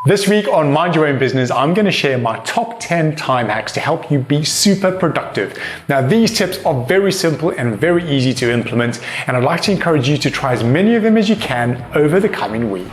This week on Mind Your Own Business, I'm going to share my top 10 time hacks to help you be super productive. Now, these tips are very simple and very easy to implement, and I'd like to encourage you to try as many of them as you can over the coming week.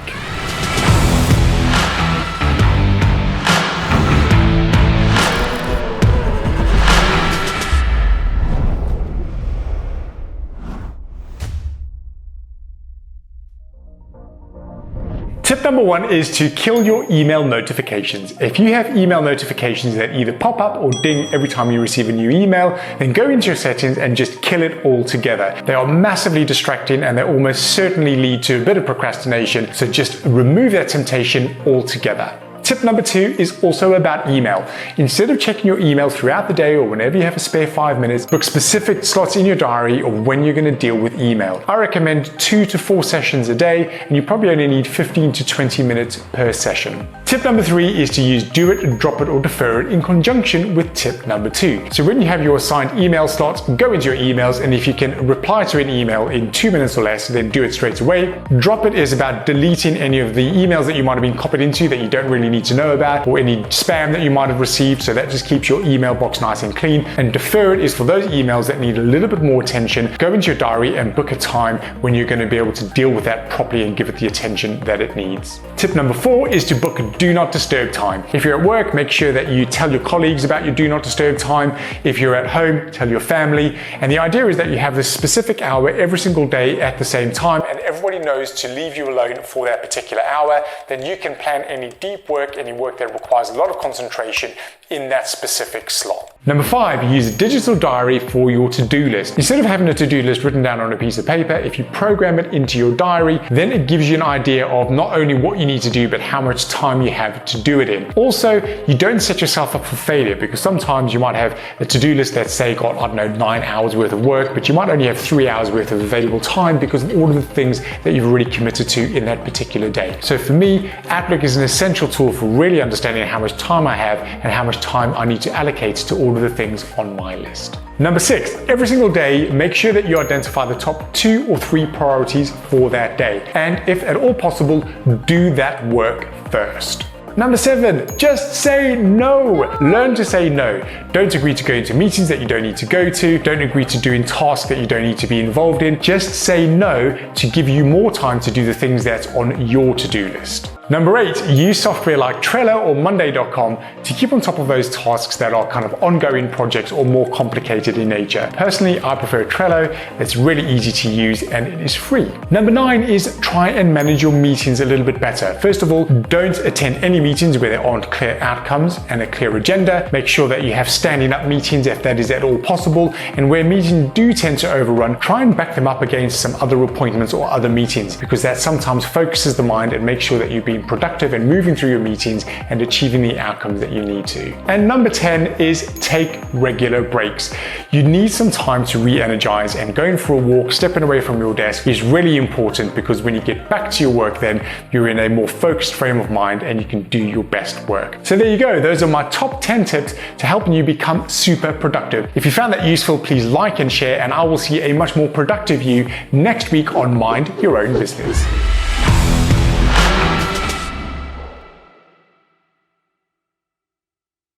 Tip number one is to kill your email notifications. If you have email notifications that either pop up or ding every time you receive a new email, then go into your settings and just kill it altogether. They are massively distracting and they almost certainly lead to a bit of procrastination, so just remove that temptation altogether. Tip number two is also about email. Instead of checking your email throughout the day or whenever you have a spare 5 minutes, book specific slots in your diary of when you're going to deal with email. I recommend 2 to 4 sessions a day, and you probably only need 15 to 20 minutes per session. Tip number three is to use do it, drop it, or defer it in conjunction with tip number two. So when you have your assigned email slots, go into your emails, and if you can reply to an email in 2 minutes or less, then do it straight away. Drop it is about deleting any of the emails that you might have been copied into that you don't really need to know about, or any spam that you might have received, so that just keeps your email box nice and clean. And defer it is for those emails that need a little bit more attention. Go into your diary and book a time when you're going to be able to deal with that properly and give it the attention that it needs. Tip number four is to book a do not disturb time. If you're at work, make sure that you tell your colleagues about your do not disturb time. If you're at home, tell your family. And the idea is that you have this specific hour every single day at the same time, and everybody knows to leave you alone for that particular hour. Then you can plan any deep work, any work that requires a lot of concentration in that specific slot. Number five, use a digital diary for your to-do list. Instead of having a to-do list written down on a piece of paper, if you program it into your diary, then it gives you an idea of not only what you need to do, but how much time you have to do it in. Also, you don't set yourself up for failure, because sometimes you might have a to-do list that's, say, got, 9 hours worth of work, but you might only have 3 hours worth of available time because of all of the things that you've already committed to in that particular day. So for me, Outlook is an essential tool for really understanding how much time I have and how much time I need to allocate to all of the things on my list. Number six, every single day, make sure that you identify the top 2 or 3 priorities for that day. And if at all possible, do that work first. Number seven, just say no. Learn to say no. Don't agree to go into meetings that you don't need to go to. Don't agree to doing tasks that you don't need to be involved in. Just say no to give you more time to do the things that's on your to-do list. Number eight, use software like Trello or Monday.com to keep on top of those tasks that are kind of ongoing projects or more complicated in nature. Personally, I prefer Trello. It's really easy to use and it is free. Number nine is try and manage your meetings a little bit better. First of all, don't attend any meetings where there aren't clear outcomes and a clear agenda. Make sure that you have standing up meetings if that is at all possible. And where meetings do tend to overrun, try and back them up against some other appointments or other meetings, because that sometimes focuses the mind and makes sure that you've been productive and moving through your meetings and achieving the outcomes that you need to. And number 10 is take regular breaks. You need some time to re-energize, and going for a walk, stepping away from your desk is really important, because when you get back to your work, then you're in a more focused frame of mind and you can do your best work. So there you go. Those are my top 10 tips to helping you become super productive. If you found that useful, please like and share, and I will see a much more productive you next week on Mind Your Own Business.